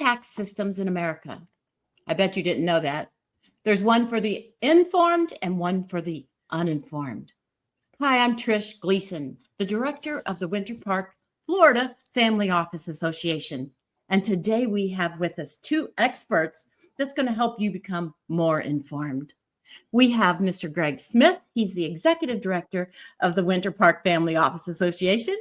tax systems in America. I bet you didn't know that. There's one for the informed and one for the uninformed. Hi, I'm Trish Gleason, the director of the Winter Park, Florida Family Office Association. And today we have with us two experts that's going to help you become more informed. We have Mr. Greg Smith. He's the executive director of the Winter Park Family Office Association.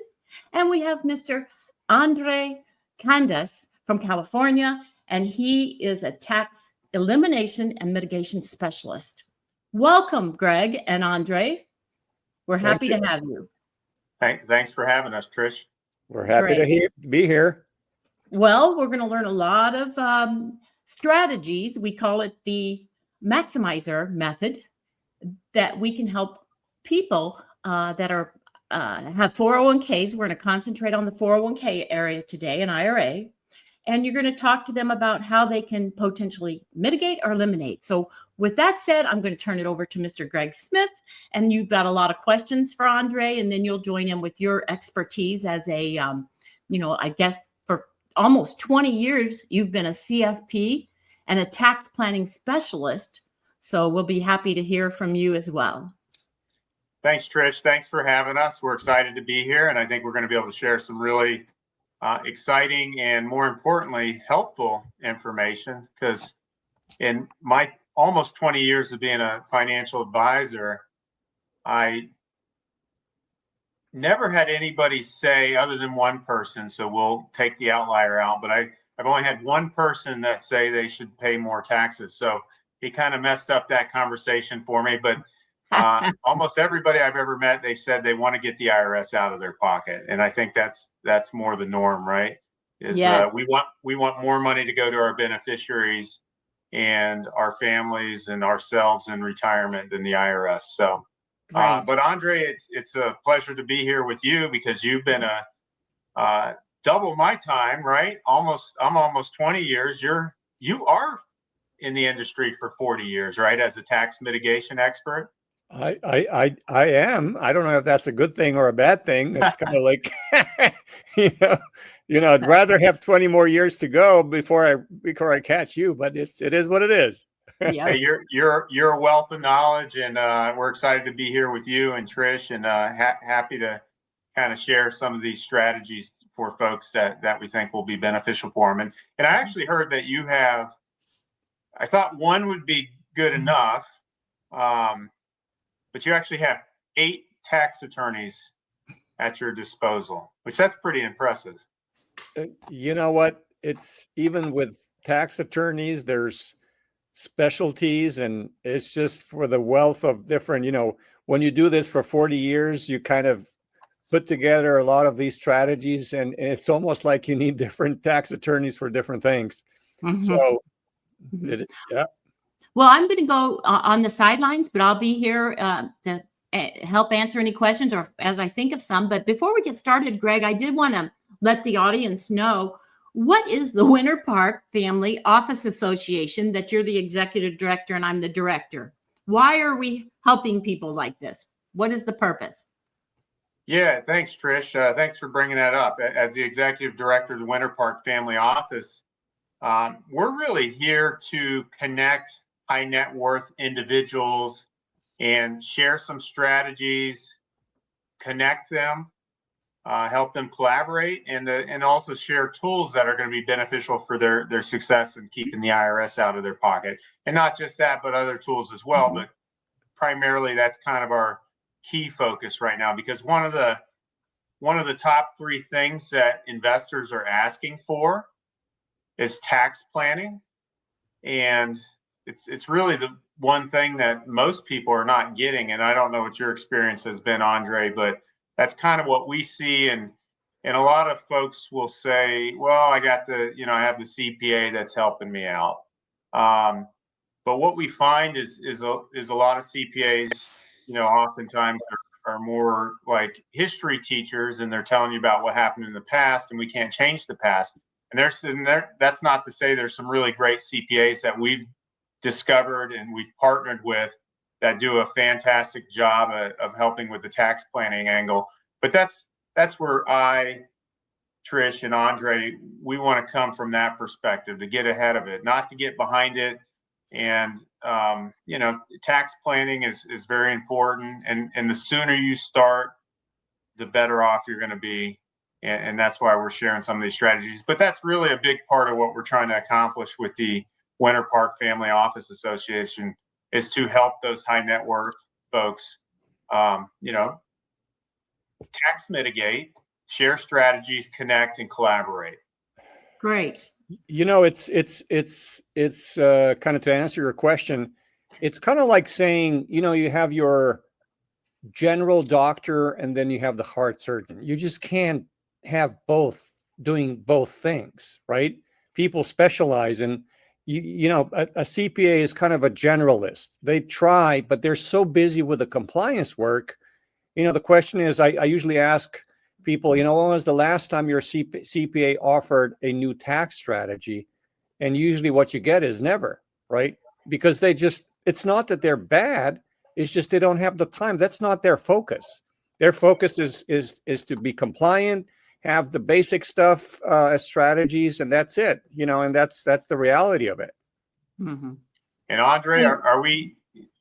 And we have Mr. Andre Kandus from California, and he is a tax elimination and mitigation specialist. Welcome, Greg and Andre. We're happy to have you. Thanks for having us, Trish. We're happy to be here. Well, we're going to learn a lot of strategies. We call it the maximizer method, that we can help people that are have 401ks. We're going to concentrate on the 401k area today, an IRA, and you're going to talk to them about how they can potentially mitigate or eliminate. So with that said, I'm going to turn it over to Mr. Greg Smith, and you've got a lot of questions for Andre, and then you'll join in with your expertise as a, I guess for almost 20 years, you've been a CFP and a tax planning specialist. So we'll be happy to hear from you as well. Thanks, Trish. Thanks for having us. We're excited to be here, and I think we're going to be able to share some really exciting and, more importantly, helpful information, because in my almost 20 years of being a financial advisor, I never had anybody say, other than one person, so we'll take the outlier out, but I've only had one person that say they should pay more taxes. So he kind of messed up that conversation for me, but almost everybody I've ever met, they said they want to get the IRS out of their pocket. And I think that's more the norm, right? Yes. We want more money to go to our beneficiaries and our families and ourselves in retirement than the IRS. So, but Andre, it's a pleasure to be here with you, because you've been double my time, right? I'm almost 20 years. You are in the industry for 40 years, right? As a tax mitigation expert. I am. I don't know if that's a good thing or a bad thing. It's kind of like, I'd rather have 20 more years to go before I catch you, but it is what it is. Yeah. Hey, you're a wealth of knowledge, and we're excited to be here with you and Trish, and happy to kind of share some of these strategies for folks that we think will be beneficial for them. And I actually heard that you have, I thought one would be good enough, but you actually have 8 tax attorneys at your disposal, which that's pretty impressive. You know what? It's even with tax attorneys, there's specialties, and it's just for the wealth of different, when you do this for 40 years, you kind of put together a lot of these strategies, and it's almost like you need different tax attorneys for different things. Mm-hmm. So, yeah. Well, I'm going to go on the sidelines, but I'll be here to help answer any questions or as I think of some. But before we get started, Greg, I did want to let the audience know, what is the Winter Park Family Office Association that you're the executive director and I'm the director? Why are we helping people like this? What is the purpose? Yeah, thanks, Trish. Thanks for bringing that up. As the executive director of the Winter Park Family Office, we're really here to connect high net worth individuals and share some strategies, connect them, help them collaborate, and also share tools that are going to be beneficial for their success in keeping the IRS out of their pocket. And not just that, but other tools as well. Mm-hmm. But primarily, that's kind of our key focus right now, because one of the top 3 things that investors are asking for is tax planning. And it's really the one thing that most people are not getting. And I don't know what your experience has been, Andre, but that's kind of what we see. And a lot of folks will say, well, I got I have the CPA that's helping me out. But what we find is a lot of CPAs, oftentimes are more like history teachers, and they're telling you about what happened in the past, and we can't change the past. And that's not to say there's some really great CPAs that we've discovered and we've partnered with that do a fantastic job of helping with the tax planning angle. But that's where I Trish and Andre, we want to come from that perspective to get ahead of it, not to get behind it. And, tax planning is very important. And the sooner you start, the better off you're going to be. And that's why we're sharing some of these strategies. But that's really a big part of what we're trying to accomplish with the Winter Park Family Office Association, is to help those high net worth folks, tax mitigate, share strategies, connect, and collaborate. Great. It's kind of, to answer your question, it's kind of like saying, you have your general doctor and then you have the heart surgeon. You just can't have both doing both things, right? People specialize in, a CPA is kind of a generalist. They try, but they're so busy with the compliance work. The question is, I usually ask people, when was the last time your CPA offered a new tax strategy? And usually what you get is never, right? Because it's not that they're bad. It's just they don't have the time. That's not their focus. Their focus is to be compliant, have the basic stuff as strategies, and that's it. And that's the reality of it. Mm-hmm. And Andre,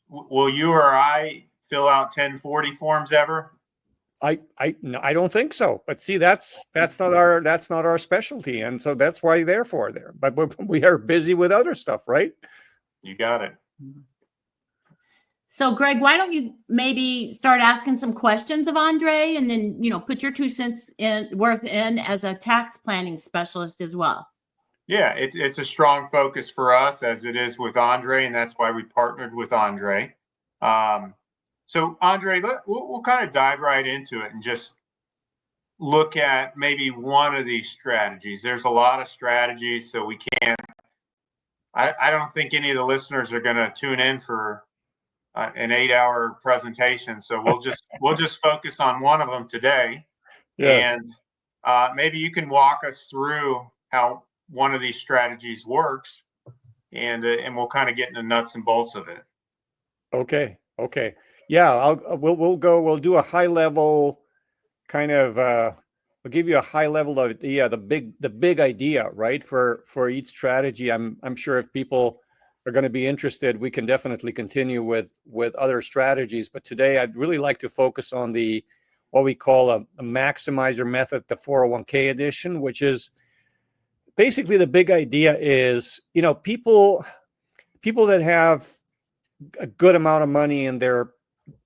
will you or I fill out 1040 forms ever? I don't think so. But see, that's not our specialty, and so that's why therefore there. But we are busy with other stuff, right? You got it. So, Greg, why don't you maybe start asking some questions of Andre, and then put your 2 cents worth in as a tax planning specialist as well. Yeah, it's a strong focus for us, as it is with Andre, and that's why we partnered with Andre. So, Andre, we'll kind of dive right into it and just look at maybe one of these strategies. There's a lot of strategies, so we can't. I don't think any of the listeners are going to tune in for an 8-hour presentation. So we'll just focus on one of them today. Yes. And maybe you can walk us through how one of these strategies works, and we'll kind of get into the nuts and bolts of it. Okay. Yeah, we'll do a high level kind of, we'll give you a high level of the big idea, right? For each strategy. I'm sure if people are going to be interested, we can definitely continue with other strategies. But today I'd really like to focus on what we call a maximizer method, the 401k edition, which is basically the big idea is, people that have a good amount of money in their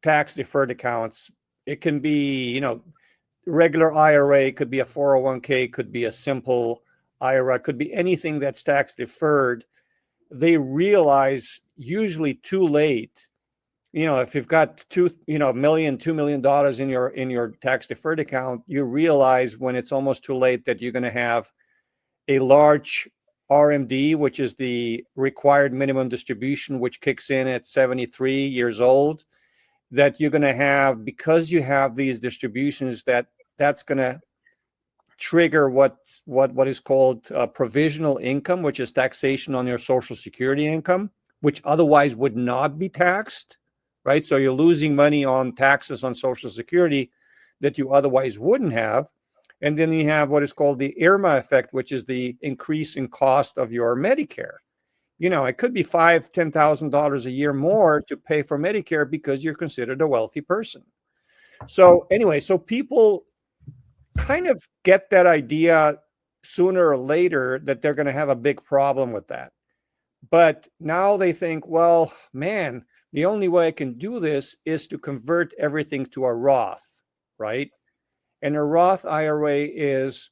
tax deferred accounts, it can be, regular IRA, could be a 401k, could be a simple IRA, could be anything that's tax deferred. They realize usually too late, if you've got $2 million in your tax deferred account, you realize when it's almost too late that you're going to have a large RMD, which is the required minimum distribution, which kicks in at 73 years old, that you're going to have, because you have these distributions, that's going to trigger what is called provisional income, which is taxation on your Social Security income, which otherwise would not be taxed, right? So you're losing money on taxes on Social Security that you otherwise wouldn't have. And then you have what is called the IRMA effect, which is the increase in cost of your Medicare. It could be $5,000, $10,000 a year more to pay for Medicare because you're considered a wealthy person. So anyway, so people kind of get that idea sooner or later that they're going to have a big problem with that. But now they think, well, man, the only way I can do this is to convert everything to a Roth, right? And a Roth IRA as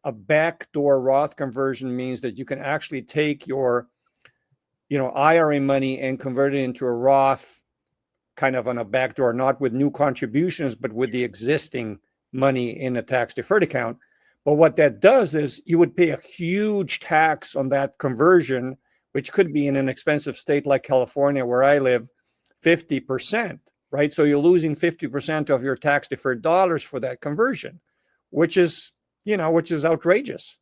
a backdoor Roth conversion means that you can actually take your, IRA money and convert it into a Roth kind of on a backdoor, not with new contributions, but with the existing money in a tax deferred account. But what that does is you would pay a huge tax on that conversion, which could be in an expensive state like California, where I live, 50%, right? So you're losing 50% of your tax deferred dollars for that conversion, which is outrageous.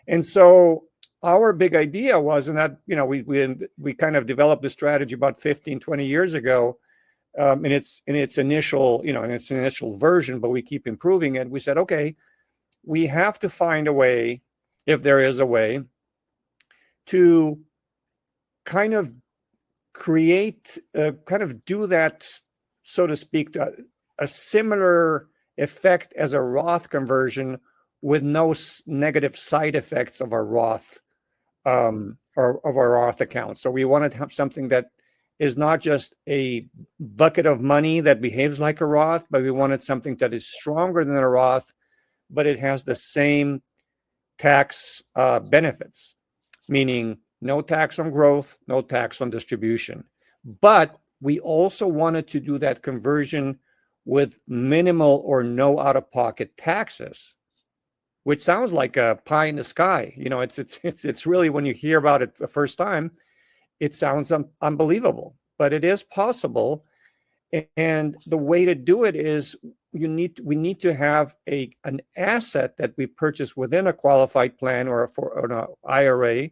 And so our big idea was, and that, we kind of developed this strategy about 15, 20 years ago, in its initial version, but we keep improving it. We said, okay, we have to find a way, if there is a way, to kind of create, kind of do that, so to speak, a similar effect as a Roth conversion with no negative side effects of our Roth or of our Roth account. So we want to have something that is not just a bucket of money that behaves like a Roth, but we wanted something that is stronger than a Roth, but it has the same tax benefits, meaning no tax on growth, no tax on distribution. But we also wanted to do that conversion with minimal or no out-of-pocket taxes, which sounds like a pie in the sky. You know, it's really, when you hear about it the first time, it sounds unbelievable, but it is possible. And the way to do it is we need to have an asset that we purchase within a qualified plan or an IRA.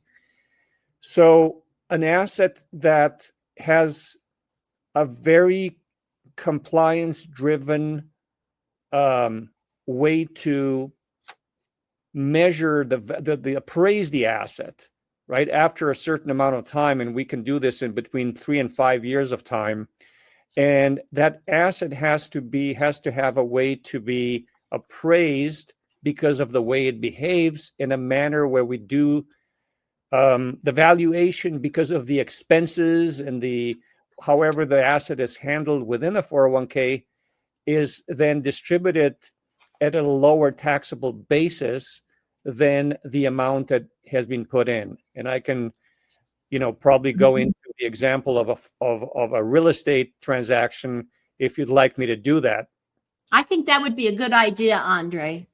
So an asset that has a very compliance-driven way to measure the appraise the asset, right, after a certain amount of time, and we can do this in between 3 and 5 years of time. And that asset has to have a way to be appraised because of the way it behaves, in a manner where we do the valuation because of the expenses and however the asset is handled within a 401k is then distributed at a lower taxable basis than the amount that has been put in. And I can, probably go into the example of a real estate transaction if you'd like me to do that. I think that would be a good idea, Andre.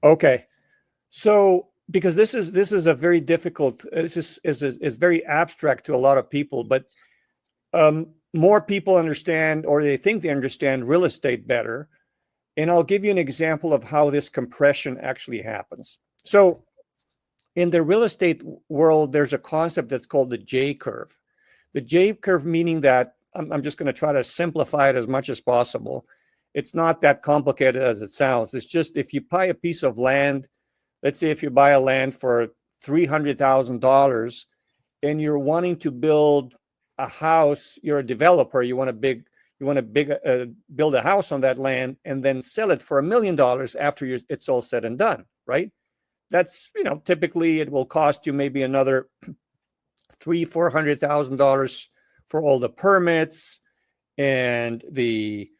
Okay. So, because this is a very difficult, is very abstract to a lot of people, but more people understand, or they think they understand, real estate better. And I'll give you an example of how this compression actually happens. So in the real estate world, there's a concept that's called the J curve. The J curve meaning that, I'm just going to try to simplify it as much as possible. It's not that complicated as it sounds. It's just, if you buy a piece of land, let's say if you buy a land for $300,000 and you're wanting to build a house, you're a developer, you want to build a house on that land and then sell it for $1 million after it's all said and done, right? That's, typically it will cost you maybe another $300,000-$400,000 for all the permits and the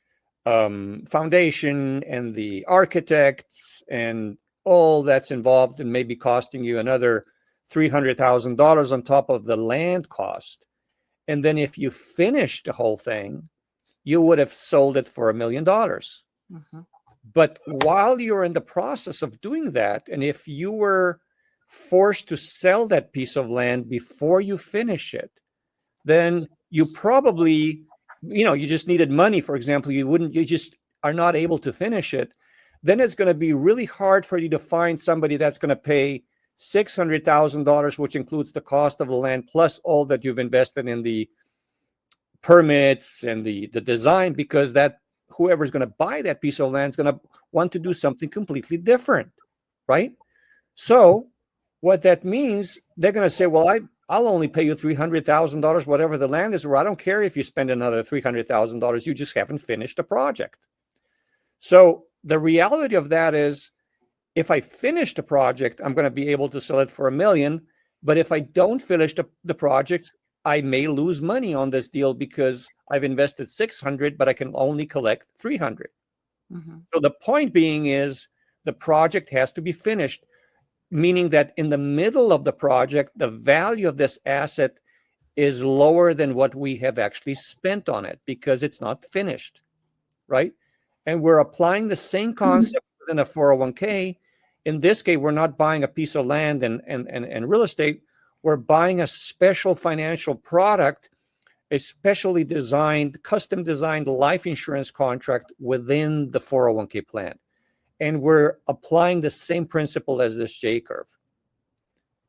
foundation and the architects and all that's involved, and maybe costing you another $300,000 on top of the land cost. And then if you finish the whole thing, you would have sold it for $1 million. Mm-hmm. But while you're in the process of doing that, and if you were forced to sell that piece of land before you finish it, then you probably, you just needed money. For example, you just are not able to finish it. Then it's going to be really hard for you to find somebody that's going to pay $600,000, which includes the cost of the land plus all that you've invested in the permits and the design, because that whoever's going to buy that piece of land is going to want to do something completely different, right? So what that means, they're going to say, well, I'll only pay you $300,000, whatever the land is, or I don't care if you spend another $300,000, you just haven't finished the project. So the reality of that is, if I finish the project, I'm going to be able to sell it for $1 million. But if I don't finish the project, I may lose money on this deal because I've invested $600, but I can only collect $300. Mm-hmm. So the point being is, the project has to be finished, meaning that in the middle of the project, the value of this asset is lower than what we have actually spent on it because it's not finished, right? And we're applying the same concept within a 401k. In this case, we're not buying a piece of land and real estate. We're buying a special financial product, a specially designed, custom designed life insurance contract within the 401k plan. And we're applying the same principle as this J curve.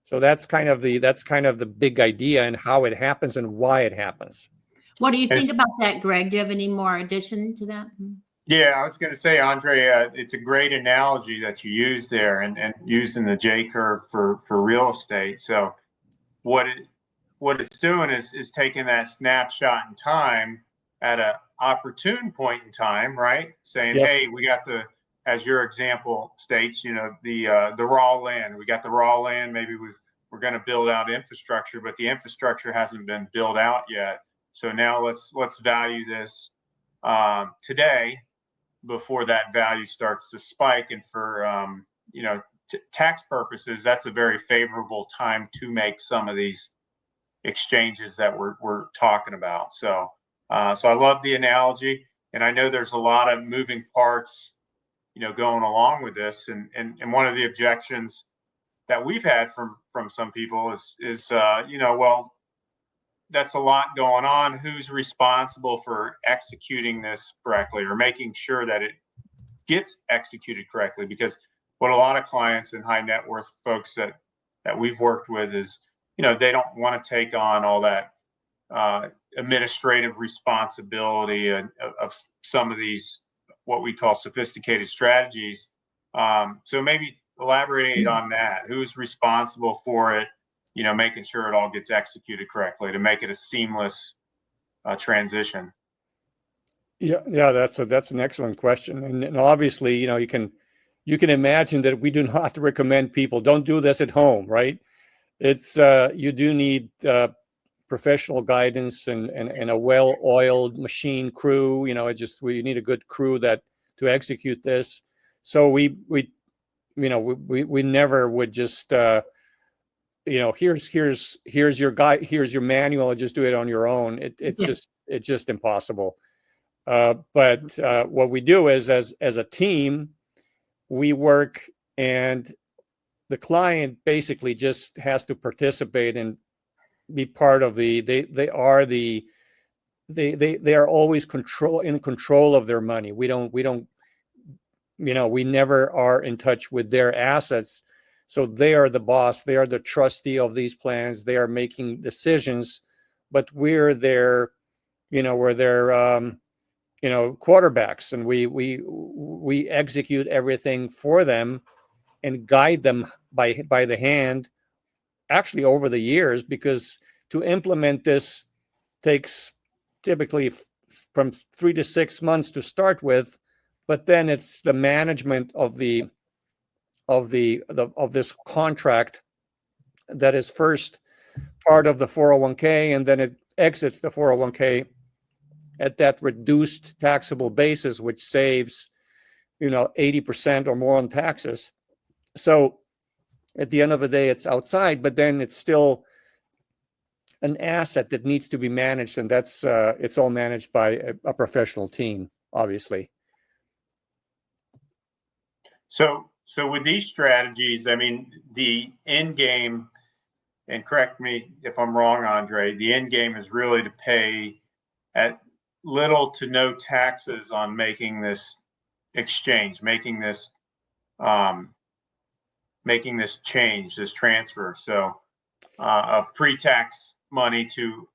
So that's kind of the big idea and how it happens and why it happens. What do you think about that, Greg? Do you have any more addition to that? Yeah, I was going to say, Andre, it's a great analogy that you use there, and using the J curve for real estate. So what it's doing is taking that snapshot in time at a opportune point in time, right? Saying, Yes. hey, we got as your example states, the raw land. We got the raw land. Maybe we're going to build out infrastructure, but the infrastructure hasn't been built out yet. So now let's value this today before that value starts to spike. And for tax purposes, that's a very favorable time to make some of these exchanges that we're talking about. So so I love the analogy, and I know there's a lot of moving parts, going along with this. And one of the objections that we've had from some people is well, that's a lot going on. Who's responsible for executing this correctly or making sure that it gets executed correctly? Because what a lot of clients and high net worth folks that we've worked with is, they don't want to take on all that administrative responsibility of some of these, what we call sophisticated strategies. So maybe elaborate on that. Who's responsible for it? Making sure it all gets executed correctly to make it a seamless transition. Yeah, that's an excellent question, and obviously, you can imagine that we do not recommend people don't do this at home, right? It's you do need professional guidance and a well-oiled machine crew. We need a good crew to execute this. So we never would just here's your guide, here's your manual, and just do it on your own. It's just impossible. But what we do is, as a team, we work, and the client basically just has to participate and be part of they are always in control of their money. We never are in touch with their assets. So they are the boss, they are the trustee of these plans, they are making decisions, but we're their quarterbacks, and we execute everything for them and guide them by the hand, actually over the years, because to implement this takes typically from 3 to 6 months to start with, but then it's the management of this contract that is first part of the 401k, and then it exits the 401k at that reduced taxable basis, which saves 80% or more on taxes. So at the end of the day, it's outside, but then it's still an asset that needs to be managed, and that's it's all managed by a professional team, obviously. So with these strategies, I mean, the end game, and correct me if I'm wrong, Andre, the end game is really to pay at little to no taxes on making this exchange, making this change, this transfer. So of pre-tax money to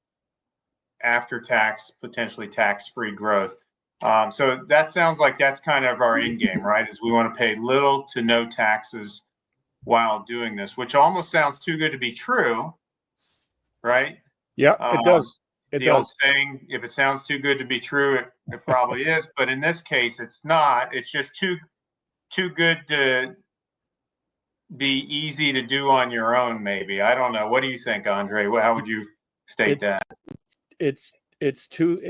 after-tax, potentially tax-free growth. So that sounds like that's kind of our end game, right? Is we want to pay little to no taxes while doing this, which almost sounds too good to be true, right? Yeah, it does. The old saying, if it sounds too good to be true, it probably is. But in this case, it's not. It's just too good to be easy to do on your own, maybe. I don't know. What do you think, Andre? How would you state that? It's too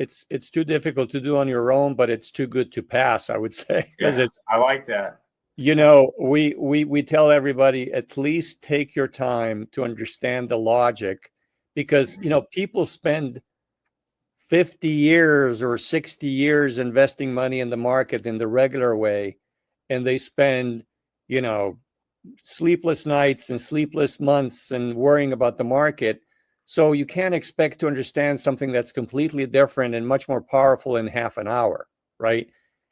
difficult to do on your own, but it's too good to pass, I would say, because I like that. We tell everybody, at least take your time to understand the logic, because people spend 50 years or 60 years investing money in the market in the regular way, and they spend sleepless nights and sleepless months and worrying about the market. So you can't expect to understand something that's completely different and much more powerful in half an hour, right?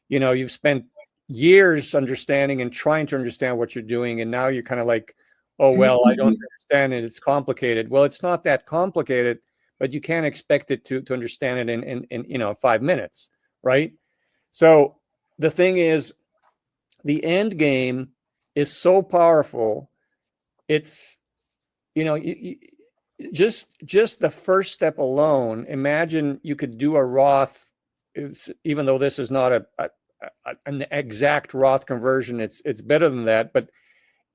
You've spent years understanding and trying to understand what you're doing, and now you're kind of like, oh, well, I don't understand it, it's complicated. Well, it's not that complicated, but you can't expect it to understand it in 5 minutes, right? So the thing is, the end game is so powerful. It's, just the first step alone. Imagine you could do a Roth, even though this is not an exact Roth conversion, it's better than that, but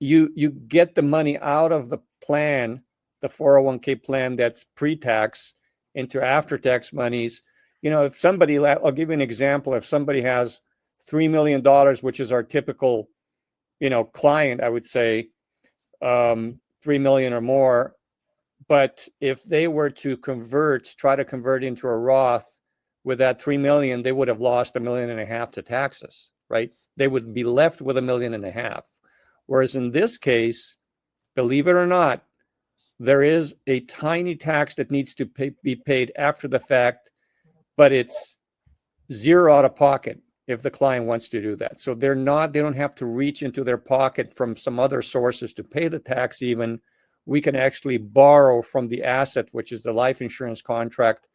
you get the money out of the plan, the 401k plan that's pre-tax, into after-tax monies. If somebody, I'll give you an example. If somebody has $3 million, which is our typical, client, I would say, 3 million or more. But if they were to try to convert into a Roth with that 3 million, they would have lost $1.5 million to taxes, right? They would be left with $1.5 million. Whereas in this case, believe it or not, there is a tiny tax that needs to be paid after the fact, but it's zero out of pocket if the client wants to do that. So they don't have to reach into their pocket from some other sources to pay the tax even. We can actually borrow from the asset, which is the life insurance contract,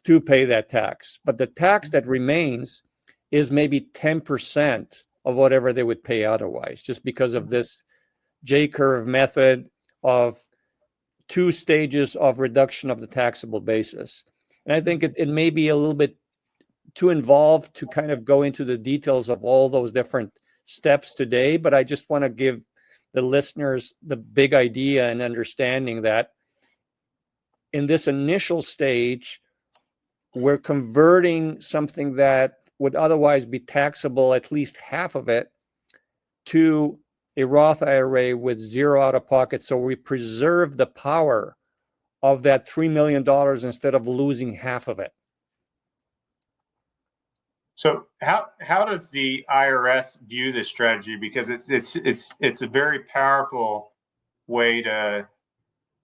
to pay that tax. But the tax that remains is maybe 10% of whatever they would pay otherwise, just because of this J-curve method of 2 stages of reduction of the taxable basis. And I think it may be a little bit too involved to kind of go into the details of all those different steps today, but I just want to give the listeners the big idea and understanding that in this initial stage, we're converting something that would otherwise be taxable, at least half of it, to a Roth IRA with zero out of pocket. So we preserve the power of that $3 million instead of losing half of it. So how does the IRS view this strategy? Because it's a very powerful way to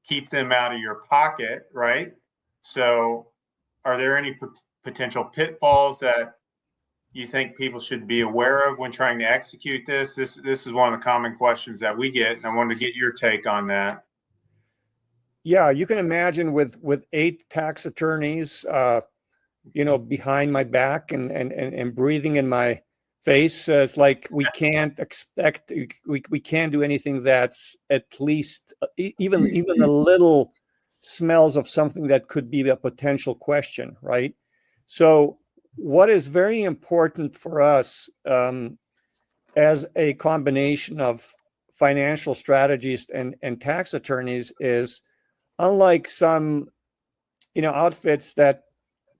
keep them out of your pocket, right? So are there any potential pitfalls that you think people should be aware of when trying to execute this? This is one of the common questions that we get, and I wanted to get your take on that. Yeah, you can imagine with 8 tax attorneys, behind my back and breathing in my face, it's like we can't do anything that's at least even a little smells of something that could be a potential question, right? So what is very important for us as a combination of financial strategists and tax attorneys is, unlike some outfits that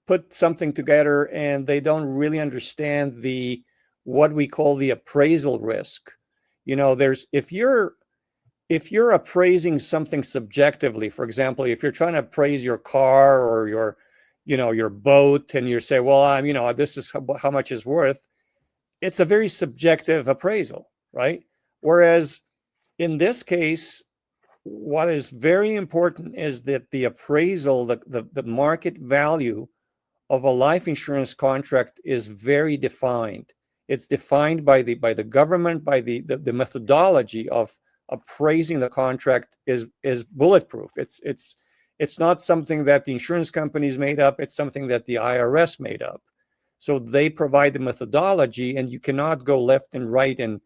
put something together and they don't really understand what we call the appraisal risk. If you're appraising something subjectively, for example, if you're trying to appraise your car or your boat, and you say, well, this is how much it's worth, it's a very subjective appraisal, right? Whereas in this case, what is very important is that the appraisal, the market value of a life insurance contract is very defined. It's defined by the government, by the methodology of appraising the contract is bulletproof. It's not something that the insurance companies made up. It's something that the IRS made up. So they provide the methodology, and you cannot go left and right and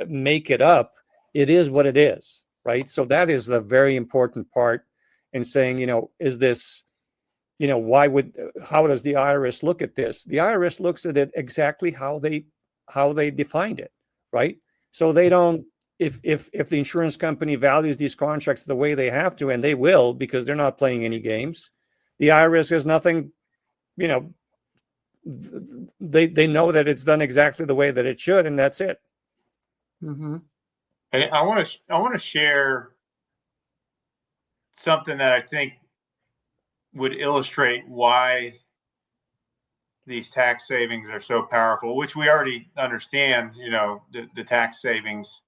make it up. It is what it is, right? So that is the very important part in saying, is this, how does the IRS look at this? The IRS looks at it exactly how they defined it, right? So they don't, if the insurance company values these contracts the way they have to, and they will, because they're not playing any games, the IRS has nothing, they know that it's done exactly the way that it should, and that's it. Mm-hmm. And I want to share something that I think would illustrate why these tax savings are so powerful, which we already understand, the tax savings,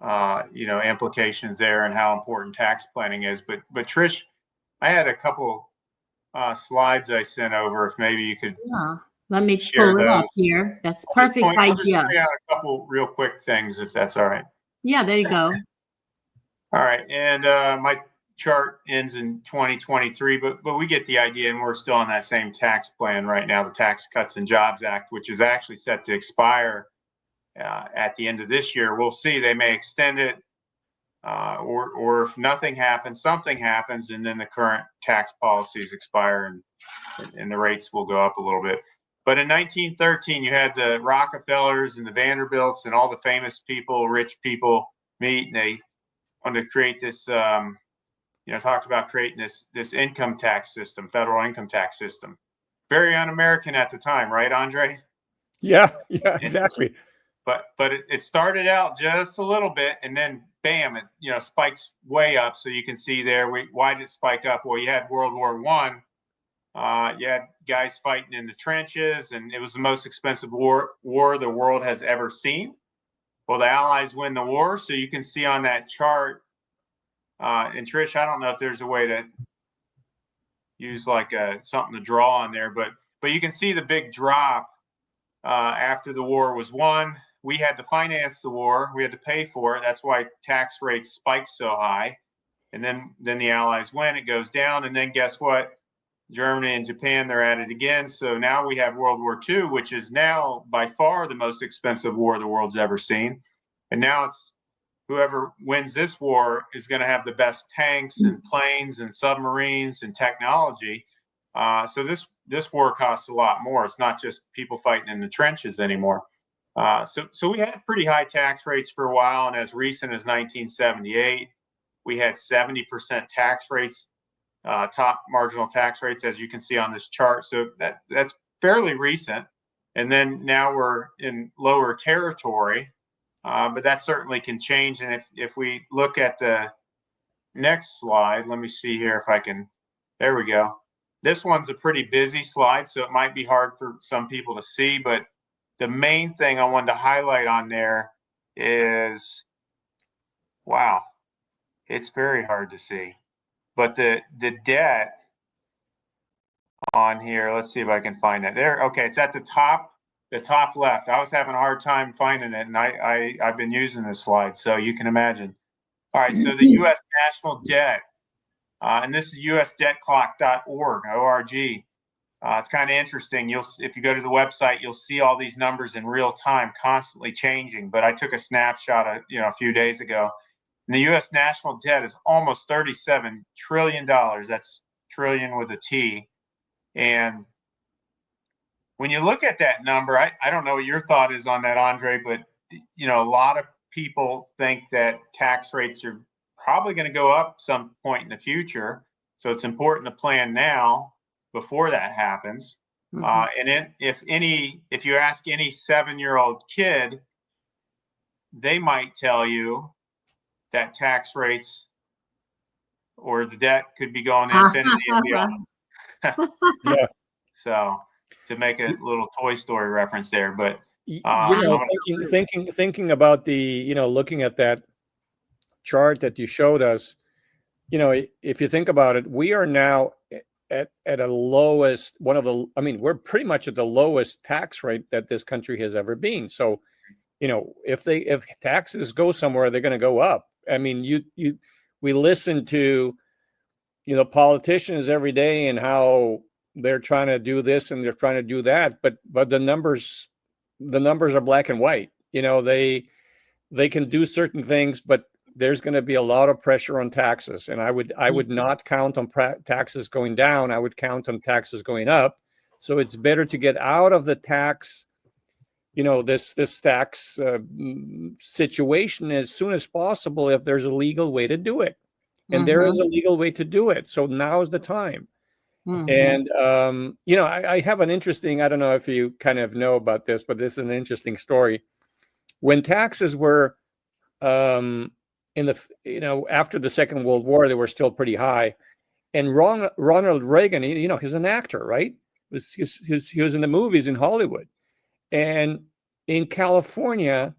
implications there and how important tax planning is. But Trish, I had a couple slides I sent over. If maybe you could let me share pull it those. up here. That's perfect I'll just idea. point out a couple real quick things, if that's all right. Yeah, there you go. All right, and chart ends in 2023, but we get the idea, and we're still on that same tax plan right now, the Tax Cuts and Jobs Act, which is actually set to expire at the end of this year. We'll see. They may extend it, or if nothing happens, something happens, and then the current tax policies expire and the rates will go up a little bit. But in 1913, you had the Rockefellers and the Vanderbilts and all the famous people, rich people meet, and they wanted to create this, talked about creating this income tax system, federal income tax system. Very un-American at the time, right, Andre? Yeah, exactly. But it started out just a little bit, and then bam, it spikes way up. So you can see there, why did it spike up? Well, you had World War I. You had guys fighting in the trenches, and it was the most expensive war the world has ever seen. Well, the Allies win the war, so you can see on that chart. And Trish, I don't know if there's a way to use like something to draw on there, but you can see the big drop after the war was won. We had to finance the war. We had to pay for it. That's why tax rates spiked so high. And then the Allies win, it goes down. And then guess what? Germany and Japan, they're at it again. So now we have World War II, which is now by far the most expensive war the world's ever seen. And now it's whoever wins this war is going to have the best tanks and planes and submarines and technology. So this war costs a lot more. It's not just people fighting in the trenches anymore. So we had pretty high tax rates for a while, and as recent as 1978, we had 70% tax rates, top marginal tax rates, as you can see on this chart. So that's fairly recent. And then now we're in lower territory, but that certainly can change. And if we look at the next slide, let me see here if I can, there we go. This one's a pretty busy slide, so it might be hard for some people to see, but the main thing I wanted to highlight on there is, wow, it's very hard to see. But the debt on here, let's see if I can find that. There, okay, it's at the top left. I was having a hard time finding it, and I've been using this slide, so you can imagine. All right, so the U.S. national debt, and this is usdebtclock.org, O-R-G. It's kind of interesting. If you go to the website, you'll see all these numbers in real time, constantly changing. But I took a snapshot a few days ago. And the U.S. national debt is almost $37 trillion. That's trillion with a T. And when you look at that number, I don't know what your thought is on that, Andre, but a lot of people think that tax rates are probably going to go up some point in the future. So it's important to plan now before that happens. Mm-hmm. And if you ask any 7-year-old kid, they might tell you that tax rates or the debt could be going to infinity and beyond. Yeah. So to make a little Toy Story reference there, but thinking about the looking at that chart that you showed us, if you think about it, we are now at a lowest we're pretty much at the lowest tax rate that this country has ever been. So, if taxes go somewhere, they're going to go up. I mean, we listen to, politicians every day and how they're trying to do this and they're trying to do that, but the numbers are black and white. They can do certain things, but there's going to be a lot of pressure on taxes, and I would not count on taxes going down. I would count on taxes going up. So it's better to get out of the tax, this tax situation as soon as possible if there's a legal way to do it, and there is a legal way to do it. So now is the time. And I have an interesting. I don't know if you kind of know about this, but this is an interesting story. When taxes were after the Second World War, they were still pretty high. And Ronald Reagan, he's an actor, right? He was in the movies in Hollywood. And in California,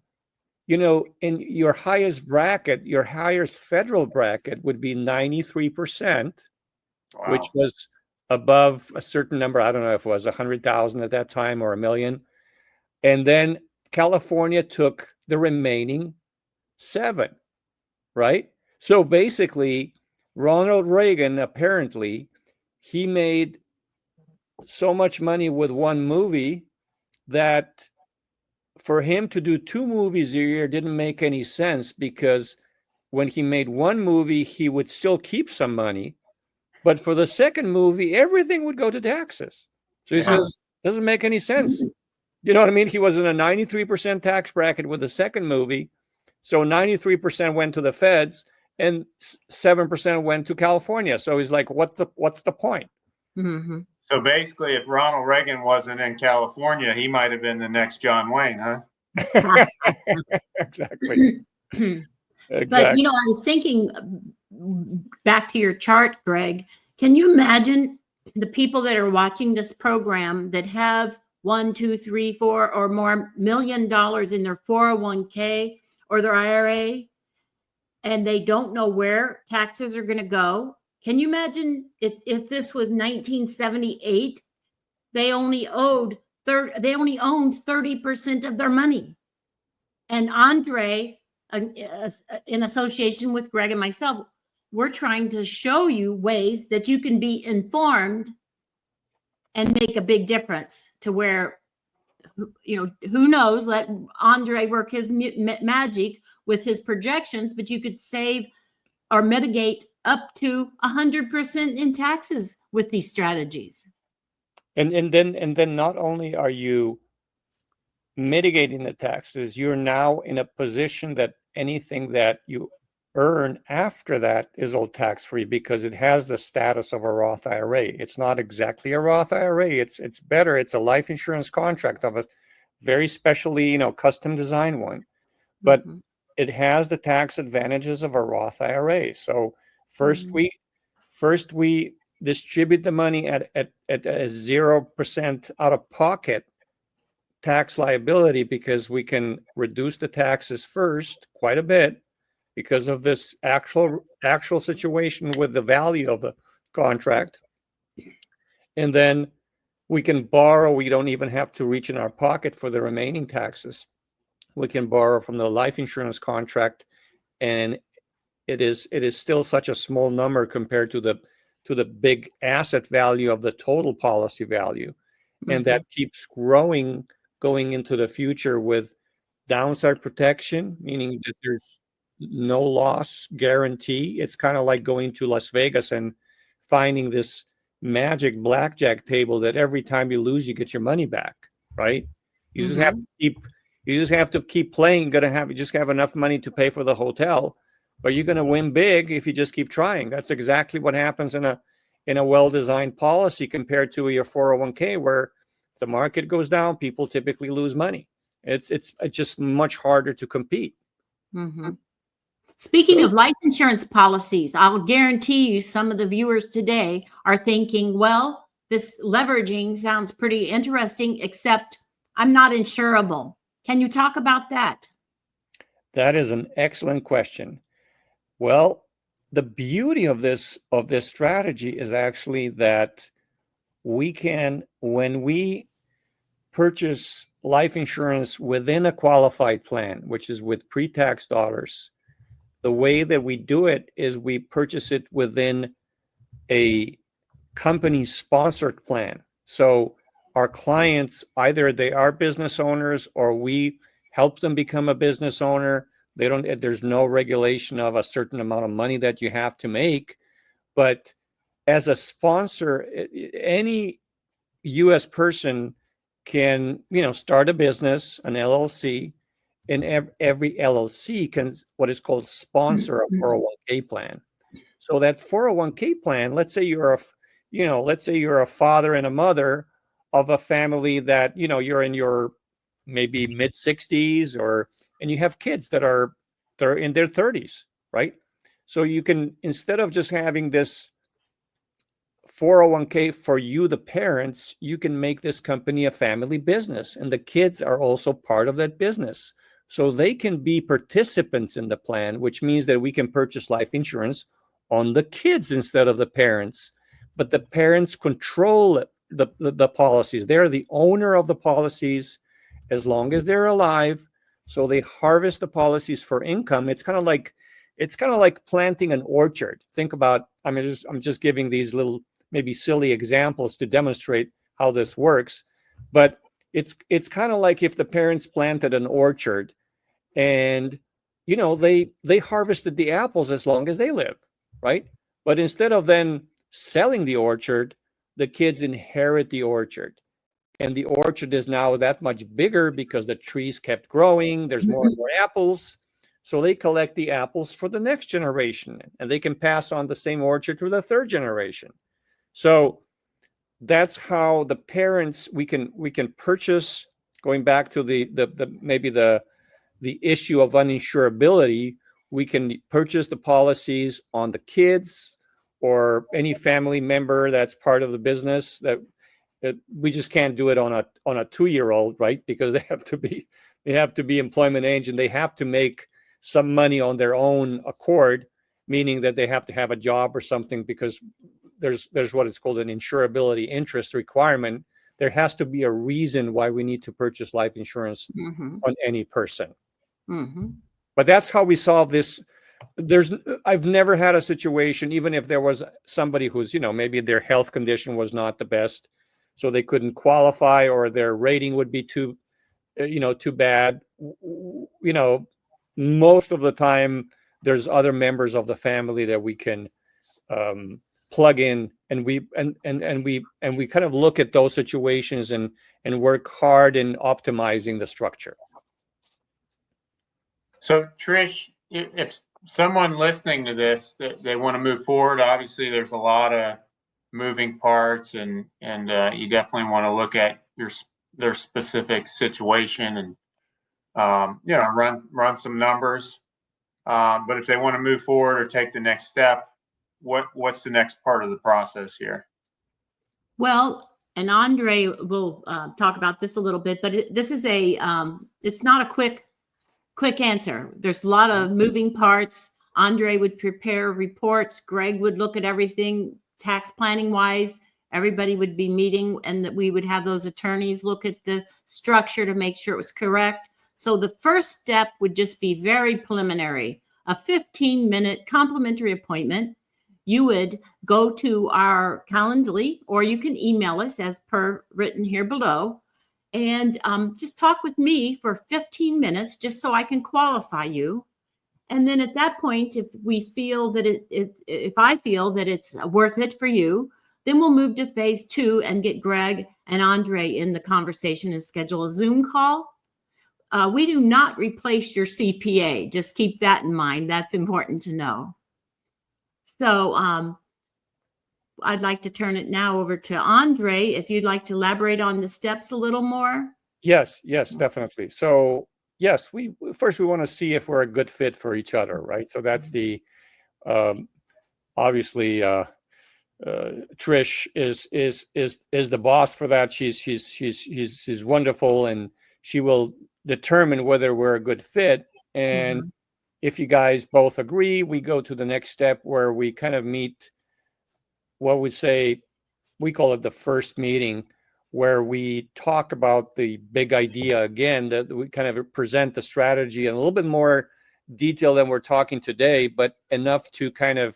in your highest bracket, your highest federal bracket would be 93%, wow, which was above a certain number. I don't know if it was 100,000 at that time or 1 million. And then California took the remaining 7. Right. So basically, Ronald Reagan, apparently, he made so much money with one movie that for him to do 2 movies a year didn't make any sense, because when he made one movie, he would still keep some money. But for the second movie, everything would go to taxes. So he says, doesn't make any sense. You know what I mean? He was in a 93% tax bracket with the second movie. So 93% went to the feds and 7% went to California. So he's like, what's the point? Mm-hmm. So basically, if Ronald Reagan wasn't in California, he might have been the next John Wayne, huh? Exactly. But, I was thinking back to your chart, Greg, can you imagine the people that are watching this program that have $1, $2, $3, $4 or more $1 million in their 401k or their IRA, and they don't know where taxes are going to go? Can you imagine if this was 1978, they only owned 30% of their money? And Andre, in association with Greg and myself, we're trying to show you ways that you can be informed and make a big difference to where, who knows, let Andre work his magic with his projections, but you could save or mitigate up to 100% in taxes with these strategies. And then not only are you mitigating the taxes, you're now in a position that anything that you earn after that is all tax-free, because it has the status of a Roth IRA. It's not exactly a Roth IRA. It's better. It's a life insurance contract of a very specially, custom designed one, but it has the tax advantages of a Roth IRA. So first we distribute the money at a 0% out of pocket tax liability, because we can reduce the taxes first quite a bit because of this actual situation with the value of the contract. And then we can borrow. We don't even have to reach in our pocket for the remaining taxes. We can borrow from the life insurance contract, and it is still such a small number compared to the big asset value of the total policy value. And that keeps growing going into the future with downside protection, meaning that there's no loss guarantee. It's kind of like going to Las Vegas and finding this magic blackjack table that every time you lose, you get your money back, right? You just have to keep playing. You just have enough money to pay for the hotel, but you're going to win big if you just keep trying. That's exactly what happens in a well-designed policy compared to your 401k, where if the market goes down, people typically lose money. It's just much harder to compete. Speaking of life insurance policies, I'll guarantee you some of the viewers today are thinking, well, this leveraging sounds pretty interesting, except I'm not insurable. Can you talk about that? That is an excellent question. Well, the beauty of this strategy is actually that we can, when we purchase life insurance within a qualified plan, which is with pre-tax dollars, the way that we do it is we purchase it within a company sponsored plan. So our clients, either they are business owners or we help them become a business owner. There's no regulation of a certain amount of money that you have to make. But as a sponsor, any U.S. person can, start a business, an LLC, and every LLC can what is called sponsor a 401k plan. So that 401k plan, let's say you're a father and a mother of a family that, you're in your maybe mid 60s and you have kids that are in their 30s, right? So you can, instead of just having this 401k for you, the parents, you can make this company a family business, and the kids are also part of that business. So they can be participants in the plan, which means that we can purchase life insurance on the kids instead of the parents. But the parents control the policies. They're the owner of the policies as long as they're alive. So they harvest the policies for income. It's kind of like it's kind of like planting an orchard. Think about, I'm just giving these little, maybe silly examples to demonstrate how this works. But it's kind of like if the parents planted an orchard and, they harvested the apples as long as they live, right? But instead of then selling the orchard, the kids inherit the orchard. And the orchard is now that much bigger because the trees kept growing. There's more and more apples. So they collect the apples for the next generation, and they can pass on the same orchard to the third generation. So that's how the parents, we can purchase, going back to the maybe the issue of uninsurability, we can purchase the policies on the kids or any family member that's part of the business. That we just can't do it on a 2-year-old, right? Because they have to be employment age, and they have to make some money on their own accord, meaning that they have to have a job or something, because there's what is called an insurability interest requirement. There has to be a reason why we need to purchase life insurance on any person. But that's how we solve this. I've never had a situation, even if there was somebody who's, maybe their health condition was not the best, so they couldn't qualify, or their rating would be too bad. Most of the time there's other members of the family that we can plug in, and we kind of look at those situations and work hard in optimizing the structure. So Trish, if someone listening to this, they want to move forward, obviously there's a lot of moving parts, and you definitely want to look at their specific situation and run some numbers. But if they want to move forward or take the next step, what's the next part of the process here? Well, and Andre will talk about this a little bit, but this is it's not a quick answer. There's a lot of moving parts. Andre would prepare reports. Greg would look at everything tax planning wise. Everybody would be meeting, and that we would have those attorneys look at the structure to make sure it was correct. So the first step would just be very preliminary, a 15-minute complimentary appointment. You would go to our Calendly, or you can email us as per written here below, and just talk with me for 15 minutes, just so I can qualify you. And then at that point, if we feel that if I feel that it's worth it for you, then we'll move to phase 2 and get Greg and Andre in the conversation and schedule a Zoom call. We do not replace your CPA. Just keep that in mind. That's important to know. So I'd like to turn it now over to Andre, if you'd like to elaborate on the steps a little more. Yes, definitely. So yes, we want to see if we're a good fit for each other, right? So that's the obviously Trish is the boss for that. She's wonderful, and she will determine whether we're a good fit. And if you guys both agree, we go to the next step, where we kind of meet what we call it the first meeting, where we talk about the big idea again, that we kind of present the strategy in a little bit more detail than we're talking today, but enough to kind of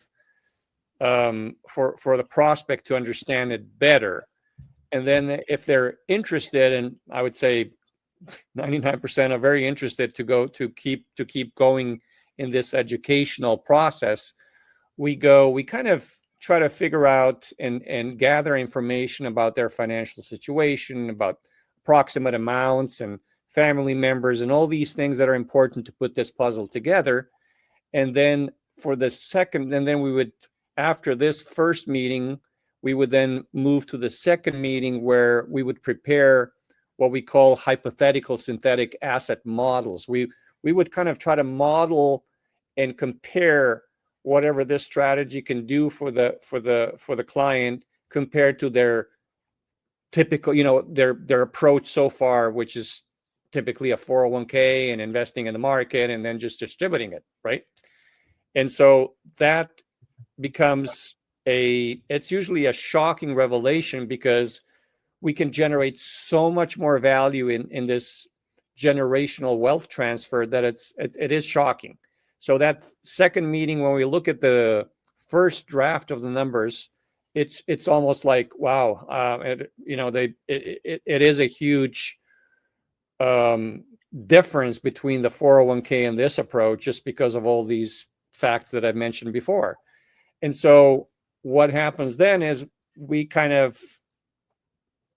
for the prospect to understand it better. And then if they're interested, and I would say 99% are very interested to keep going in this educational process, we kind of try to figure out and gather information about their financial situation, about approximate amounts and family members and all these things that are important to put this puzzle together. And then we would, after this first meeting, we would then move to the second meeting, where we would prepare what we call hypothetical synthetic asset models. We would kind of try to model and compare whatever this strategy can do for the client compared to their typical, their approach so far, which is typically a 401k and investing in the market and then just distributing it, right? And so that becomes it's usually a shocking revelation, because we can generate so much more value in this generational wealth transfer that it is shocking. So that second meeting, when we look at the first draft of the numbers, it's almost like, wow, it is a huge difference between the 401k and this approach, just because of all these facts that I've mentioned before. And so what happens then is we kind of,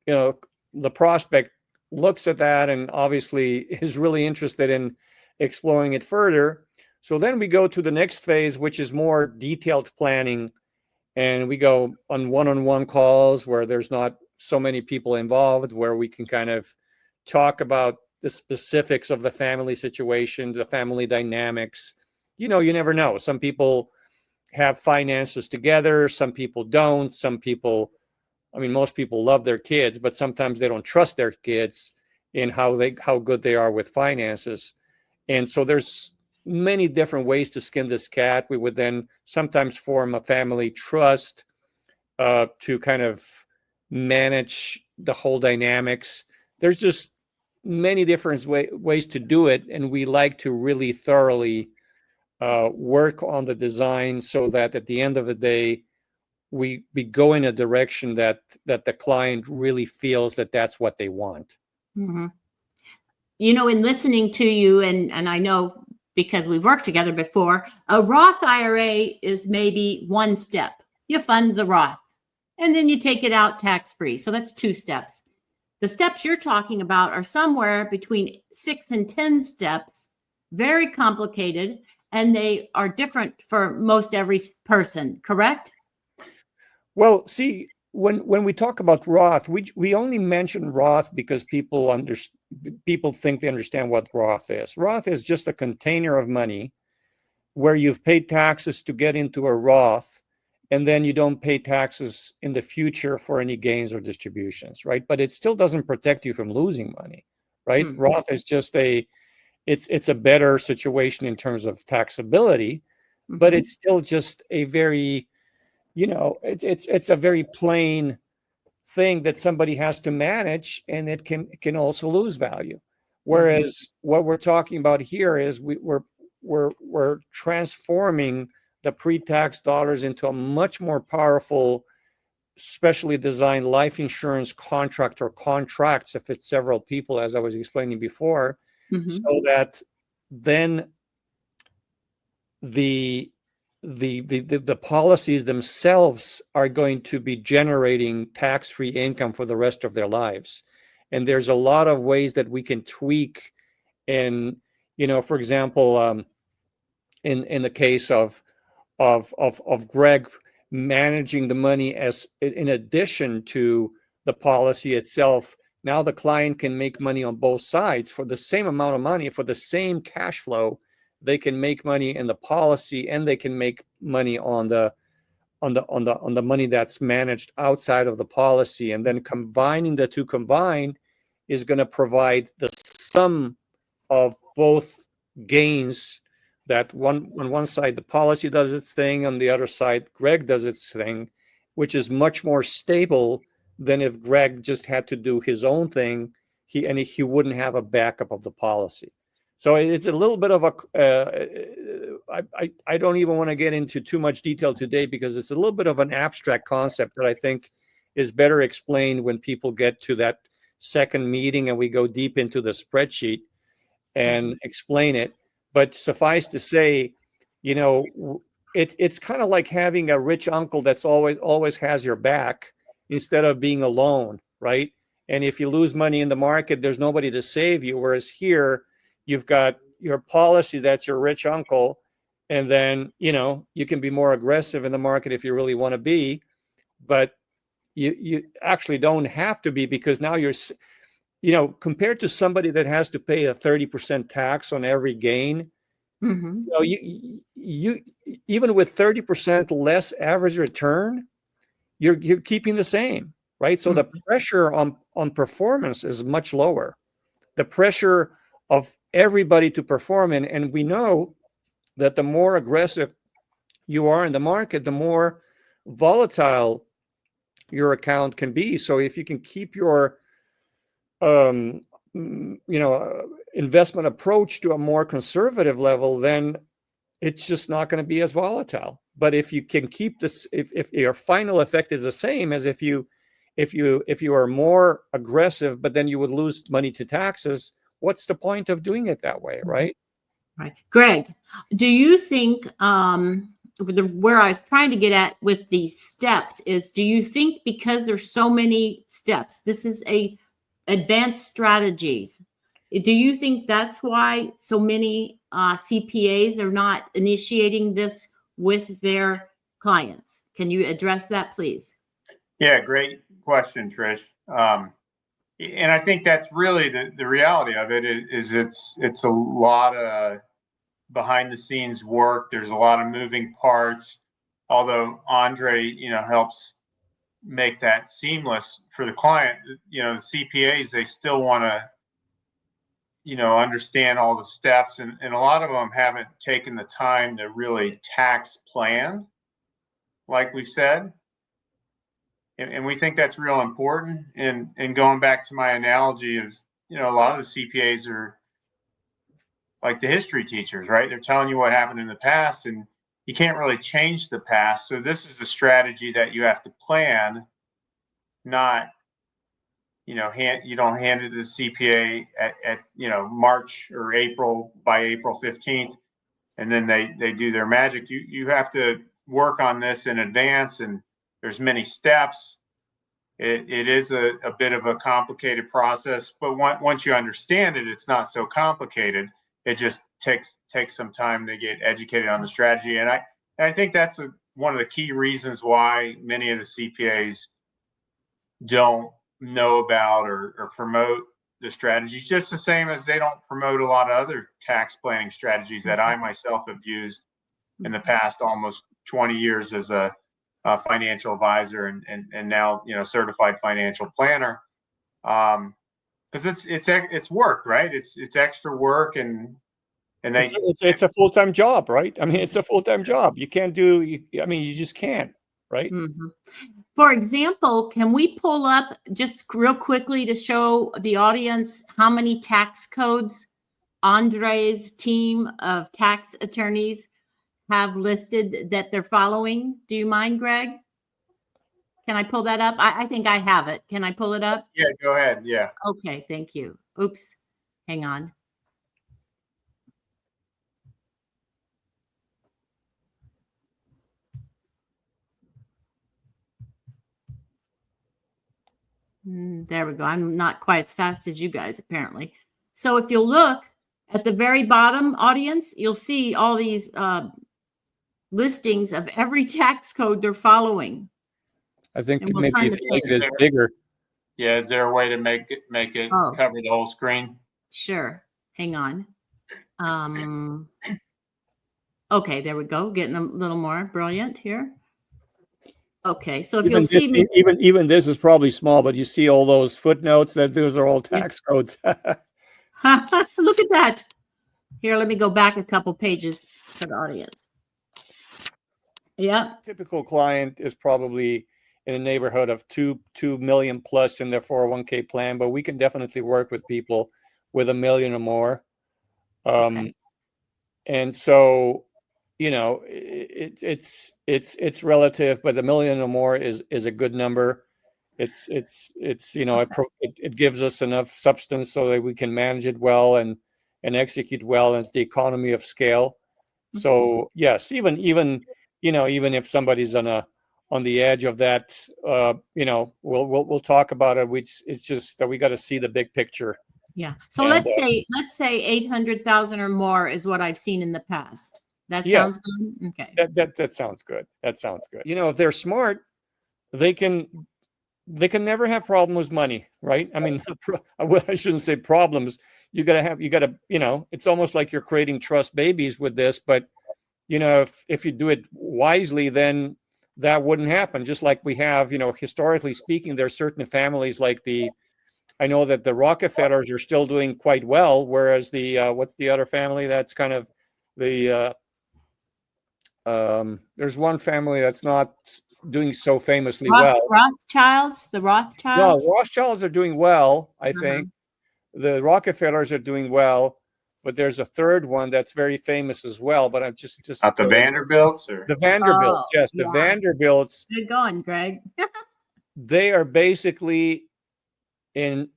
the prospect looks at that and obviously is really interested in exploring it further. So then we go to the next phase, which is more detailed planning. And we go on one-on-one calls where there's not so many people involved, where we can kind of talk about the specifics of the family situation, the family dynamics. You never know. Some people have finances together. Some people don't. Some people, most people love their kids, but sometimes they don't trust their kids in how good they are with finances. And so there's many different ways to skin this cat. We would then sometimes form a family trust to kind of manage the whole dynamics. There's just many different ways to do it. And we like to really thoroughly work on the design so that at the end of the day, we go in a direction that the client really feels that that's what they want. Mm-hmm. In listening to you, and I know because we've worked together before, a Roth IRA is maybe one step. You fund the Roth and then you take it out tax-free. So that's 2 steps. The steps you're talking about are somewhere between 6 and 10 steps, very complicated, and they are different for most every person, correct? Well, see, when we talk about Roth, we only mention Roth because people think they understand what Roth is. Roth is just a container of money where you've paid taxes to get into a Roth, and then you don't pay taxes in the future for any gains or distributions, right? But it still doesn't protect you from losing money, right? Mm-hmm. Roth is just it's a better situation in terms of taxability, mm-hmm. but it's still just a very, it's a very plain thing that somebody has to manage, and it can also lose value. Whereas mm-hmm. what we're talking about here is we're transforming the pre-tax dollars into a much more powerful, specially designed life insurance contract or contracts if it's several people, as I was explaining before, mm-hmm. so that then the policies themselves are going to be generating tax-free income for the rest of their lives. And there's a lot of ways that we can tweak. And, for example, in the case of Greg managing the money as in addition to the policy itself, now the client can make money on both sides for the same amount of money, for the same cash flow. They can make money in the policy, and they can make money on the money that's managed outside of the policy. And then combining the two combined is going to provide the sum of both gains. That on one side the policy does its thing, on the other side Greg does its thing, which is much more stable than if Greg just had to do his own thing. He wouldn't have a backup of the policy. So it's a little bit of I don't even want to get into too much detail today because it's a little bit of an abstract concept that I think is better explained when people get to that second meeting and we go deep into the spreadsheet and explain it. But suffice to say, it's kind of like having a rich uncle that's always has your back instead of being alone, right? And if you lose money in the market, there's nobody to save you. Whereas here, you've got your policy that's your rich uncle, and then you can be more aggressive in the market if you really want to be, but you actually don't have to be, because now you're compared to somebody that has to pay a 30% tax on every gain, mm-hmm. You even with 30% less average return, you're keeping the same, right? So mm-hmm. the pressure on performance is much lower. The pressure of everybody to perform, and we know that the more aggressive you are in the market, the more volatile your account can be. So if you can keep your investment approach to a more conservative level, then it's just not going to be as volatile. But if you can keep this, if your final effect is the same as if you are more aggressive, but then you would lose money to taxes, what's the point of doing it that way, right? Right. Greg, do you think where I was trying to get at with these steps is, do you think because there's so many steps, this is a advanced strategies, do you think that's why so many CPAs are not initiating this with their clients? Can you address that, please? Yeah, great question, Trish. And I think that's really the reality of it is it's a lot of behind the scenes work. There's a lot of moving parts. Although Andre, helps make that seamless for the client, the CPAs, they still want to, understand all the steps, and a lot of them haven't taken the time to really tax plan, like we've said. And we think that's real important. And going back to my analogy of, a lot of the CPAs are like the history teachers, right? They're telling you what happened in the past, and you can't really change the past. So this is a strategy that you have to plan, not, you don't hand it to the CPA at March or April, by April 15th, and then they do their magic. You have to work on this in advance, and there's many steps. It is a bit of a complicated process, but once you understand it, it's not so complicated. It just takes some time to get educated on the strategy. And I think that's one of the key reasons why many of the CPAs don't know about or promote the strategies, just the same as they don't promote a lot of other tax planning strategies that I myself have used in the past almost 20 years as a financial advisor and now certified financial planner, because it's work, right? It's extra work, and it's a full-time job, right? I mean, it's a full-time job. You can't you just can't, right? Mm-hmm. For example, can we pull up just real quickly to show the audience how many tax codes Andre's team of tax attorneys have listed that they're following? Do you mind, Greg? Can I pull that up? I think I have it. Can I pull it up? Yeah, go ahead. Yeah. Okay, thank you. Oops, hang on. There we go. I'm not quite as fast as you guys, apparently. So if you'll look at the very bottom, audience, you'll see all these listings of every tax code they're following. I think And we'll maybe turn if the you make page. this bigger. Yeah, is there a way to make it cover the whole screen? Sure. Hang on. Okay, there we go. Getting a little more brilliant here. Okay, so if you'll see me, even this is probably small, but you see all those footnotes, that those are all tax codes. look at that. Here, let me go back a couple pages for the audience. Yeah. Typical client is probably in a neighborhood of 2 million plus in their 401k plan, but we can definitely work with people with $1 million or more. Okay. And so, it's relative, but $1 million or more is a good number. It gives us enough substance so that we can manage it well and execute well. And it's the economy of scale. So yes, even if somebody's on the edge of that, we'll talk about it. It's just that we got to see the big picture. Yeah. So let's say 800,000 or more is what I've seen in the past. That sounds good. Okay. That sounds good. That sounds good. If they're smart, they can never have problems with money, right? I mean, I shouldn't say problems. You gotta, it's almost like you're creating trust babies with this, but if you do it wisely, then that wouldn't happen. Just like we have, historically speaking, there's certain families like I know that the Rockefellers are still doing quite well, whereas what's the other family that's kind of there's one family that's not doing so famously well. Rothschilds, the Rothschilds? No, Rothschilds are doing well, I think. The Rockefellers are doing well. but there's a third one that's very famous as well. But I'm just Not the Vanderbilts or the Vanderbilts. Oh, Yes, the yeah. Vanderbilts. Good going, Greg. They are basically in,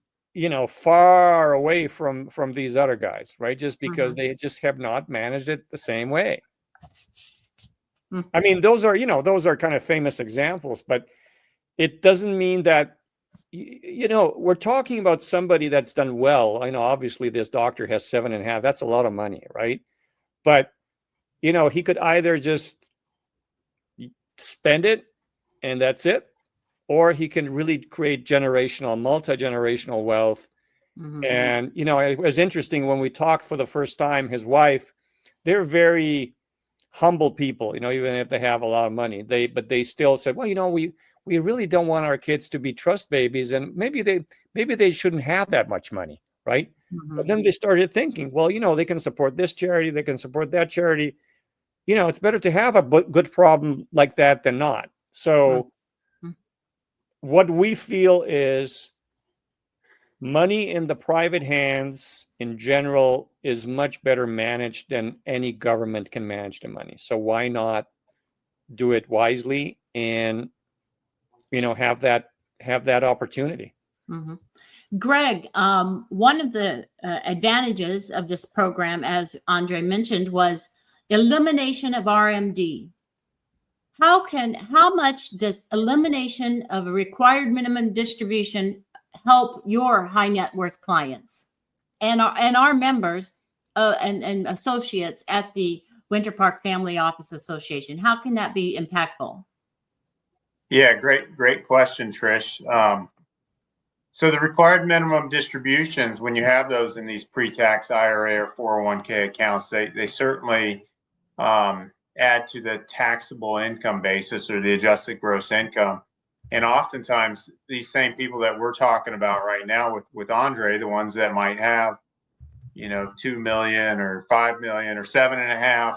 far away from these other guys, right? Just because they just have not managed it the same way. I mean, those are kind of famous examples, but it doesn't mean that, we're talking about somebody that's done well. I know obviously this doctor has 7.5. That's a lot of money, right? But, he could either just spend it and that's it, or he can really create multi-generational wealth. And, it was interesting when we talked for the first time, his wife, they're very humble people, even if they have a lot of money, but they still said, well, we really don't want our kids to be trust babies. And maybe they shouldn't have that much money. Right. But then they started thinking, well, they can support this charity. They can support that charity. It's better to have a good problem like that than not. So what we feel is money in the private hands in general is much better managed than any government can manage the money. So why not do it wisely and, have that opportunity? Greg, one of the advantages of this program, as Andre mentioned, was elimination of RMD. How much does elimination of a required minimum distribution help your high net worth clients and our members and associates at the Winter Park Family Office Association? How can that be impactful? Yeah, great question, Trish. So the required minimum distributions, when you have those in these pre-tax IRA or 401k accounts, they certainly add to the taxable income basis or the adjusted gross income. And oftentimes these same people that we're talking about right now with Andre, the ones that might have, 2 million or 5 million or 7.5,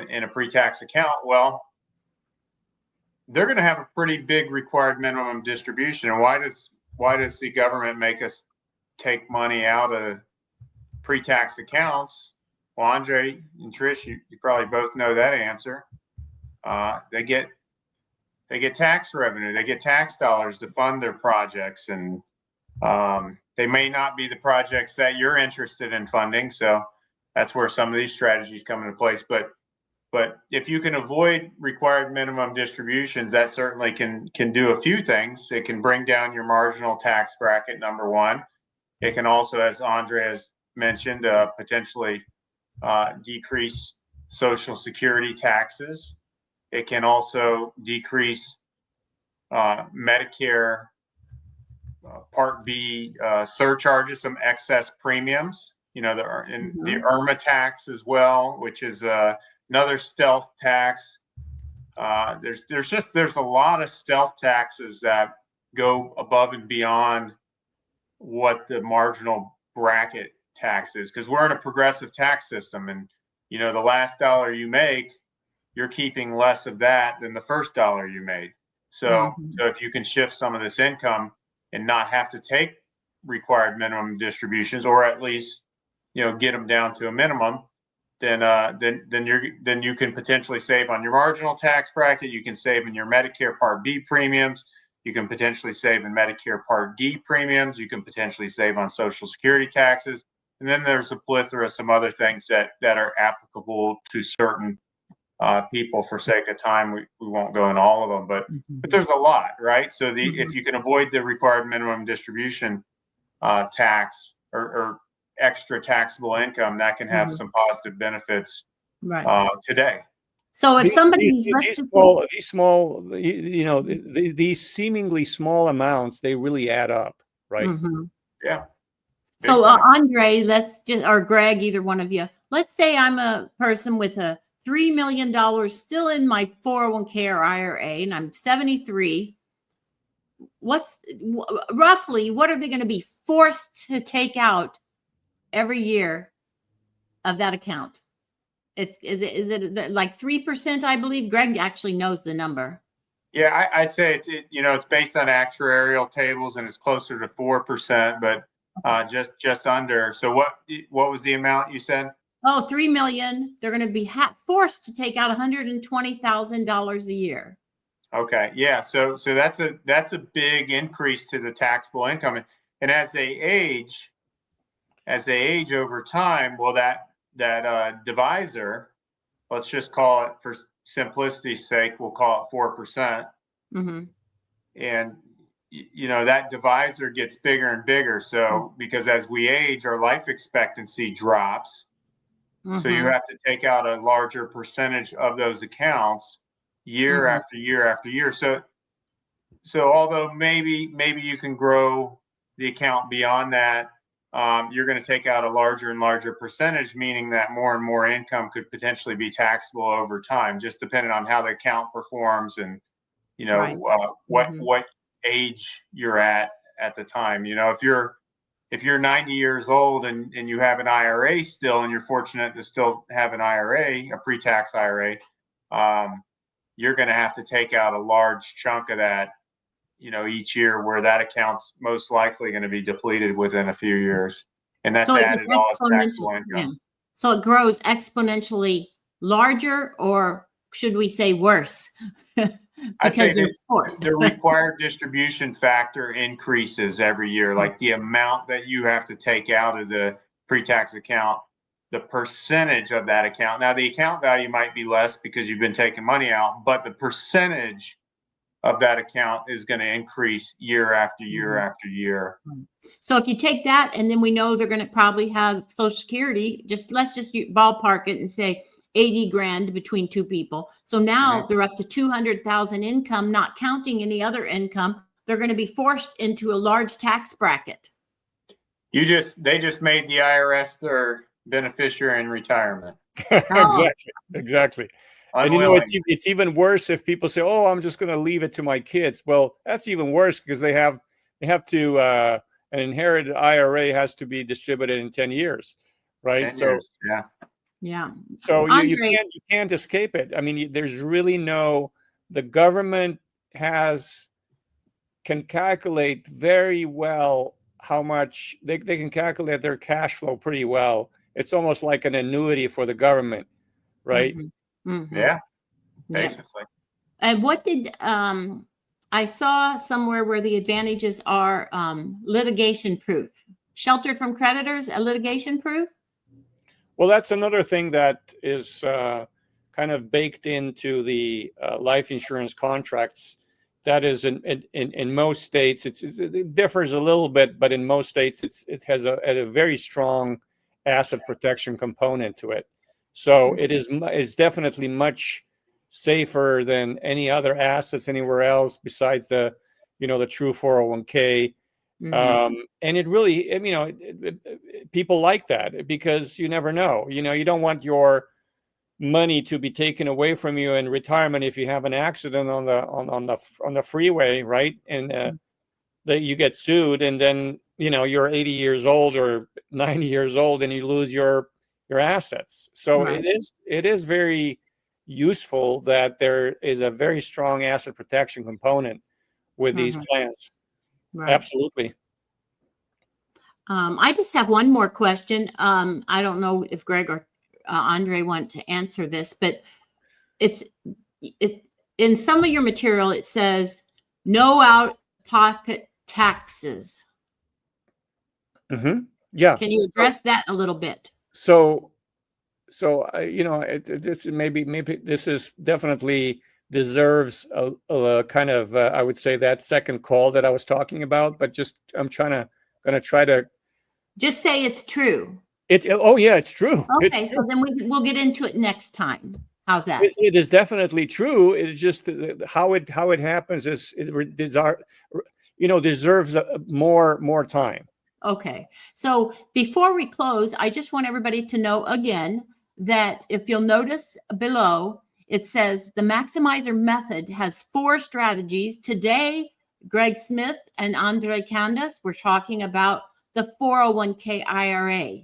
in a pre-tax account, well, they're going to have a pretty big required minimum distribution. And why does the government make us take money out of pre-tax accounts? Well, Andre and Trish, you probably both know that answer. They get tax revenue, they get tax dollars to fund their projects, and they may not be the projects that you're interested in funding. So that's where some of these strategies come into place. But if you can avoid required minimum distributions, that certainly can do a few things. It can bring down your marginal tax bracket, number one. It can also, as Andre has mentioned, potentially decrease Social Security taxes. It can also decrease Medicare Part B surcharges, some excess premiums. The IRMA tax as well, which is another stealth tax. There's a lot of stealth taxes that go above and beyond what the marginal bracket tax is, because we're in a progressive tax system, and the last dollar you make, you're keeping less of that than the first dollar you made. So if you can shift some of this income and not have to take required minimum distributions, or at least get them down to a minimum, then you can potentially save on your marginal tax bracket. You can save in your Medicare Part B premiums. You can potentially save in Medicare Part D premiums. You can potentially save on Social Security taxes. And then there's a plethora of some other things that are applicable to certain people. For sake of time, we won't go into all of them, but there's a lot, right? So if you can avoid the required minimum distribution tax or extra taxable income, that can have some positive benefits today. So if these seemingly small amounts, they really add up, right? Yeah. So Andre, or Greg, either one of you, let's say I'm a person with a $3 million still in my 401k or IRA, and I'm 73. Roughly, what are they going to be forced to take out every year of that account? Is it like 3%? I believe Greg actually knows the number. Yeah, I'd say it's based on actuarial tables, and it's closer to 4%. But just under. So what was the amount you said? Oh, 3 million. They're going to be forced to take out $120,000 a year. Okay, yeah. So that's a big increase to the taxable income, and as they age over time, well, that divisor, let's just call it, for simplicity's sake, we'll call it 4%. Mm-hmm. And that divisor gets bigger and bigger. So because as we age, our life expectancy drops. Mm-hmm. So you have to take out a larger percentage of those accounts year Mm-hmm. after year after year. So although maybe you can grow the account beyond that, you're going to take out a larger and larger percentage, meaning that more and more income could potentially be taxable over time, just depending on how the account performs and Right. what age you're at the time. If you're 90 years old and you have an IRA still, and you're fortunate to still have an IRA, a pre-tax IRA, you're going to have to take out a large chunk of that, each year, where that account's most likely going to be depleted within a few years. And that's added all as taxable income. Yeah. So it grows exponentially larger, or should we say worse? I'd say Because you're forced. the required distribution factor increases every year, like the amount that you have to take out of the pre-tax account, the percentage of that account. Now, the account value might be less because you've been taking money out, but the percentage of that account is going to increase year after year after year. So if you take that, and then we know they're going to probably have Social Security, let's just ballpark it and say 80 grand between two people. So now they're up to 200,000 income, not counting any other income. They're going to be forced into a large tax bracket. They just made the IRS their beneficiary in retirement. Exactly. And it's even worse if people say, "Oh, I'm just going to leave it to my kids." Well, that's even worse, because they have to an inherited IRA has to be distributed in 10 years, right? 10 years, yeah. So you can't escape it. I mean, there's really the government can calculate very well how much they can calculate their cash flow pretty well. It's almost like an annuity for the government, right? Yeah, basically. And what did I saw somewhere where the advantages are litigation proof, sheltered from creditors, a litigation proof? Well, that's another thing that is kind of baked into the life insurance contracts. That is in most states, it differs a little bit, but in most states, it has a very strong asset protection component to it. So it's definitely much safer than any other assets anywhere else besides the true 401k. And it really, people like that, because you never know. You don't want your money to be taken away from you in retirement if you have an accident on the freeway, right? And that you get sued, and then you're 80 years old or 90 years old, and you lose your assets. So it is very useful that there is a very strong asset protection component with these plans. Right. Absolutely. I just have one more question. I don't know if Greg or Andre want to answer this, but it in some of your material, it says no out-of-pocket taxes. Yeah. Can you address that a little bit? So this maybe this is definitely deserves a kind of I would say that second call that I was talking about, but I'm going to try to just say it's true. It's true. Okay, it's so true. then we'll get into it next time. How's that? It is definitely true. It's just how it happens is deserves more time. Okay, so before we close, I just want everybody to know again that if you'll notice below, it says the Maximizer method has 4 strategies. Today, Greg Smith and Andre Kandus were talking about the 401k IRA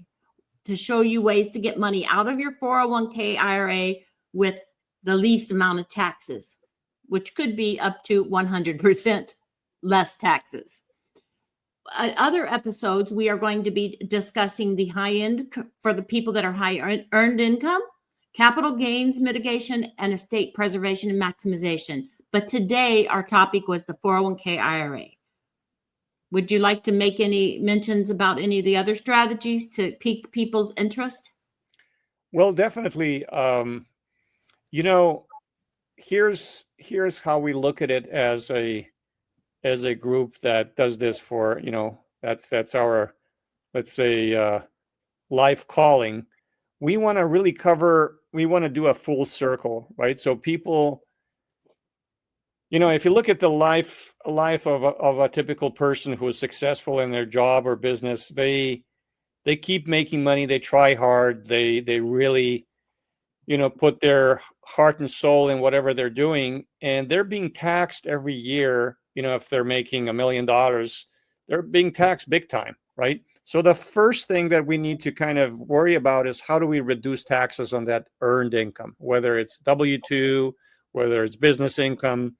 to show you ways to get money out of your 401k IRA with the least amount of taxes, which could be up to 100% less taxes. other episodes, we are going to be discussing the high end for the people that are high earned income, capital gains mitigation, and estate preservation and maximization. But today, our topic was the 401k IRA. Would you like to make any mentions about any of the other strategies to pique people's interest? Well, definitely. Here's how we look at it as a group that does this for, that's our, let's say, life calling. We want to really we want to do a full circle, right? So people, if you look at the life of a typical person who is successful in their job or business, they keep making money, they try hard, they really, put their heart and soul in whatever they're doing, and they're being taxed every year. If they're making $1 million, they're being taxed big time, right? So the first thing that we need to kind of worry about is how do we reduce taxes on that earned income, whether it's W-2, whether it's business income.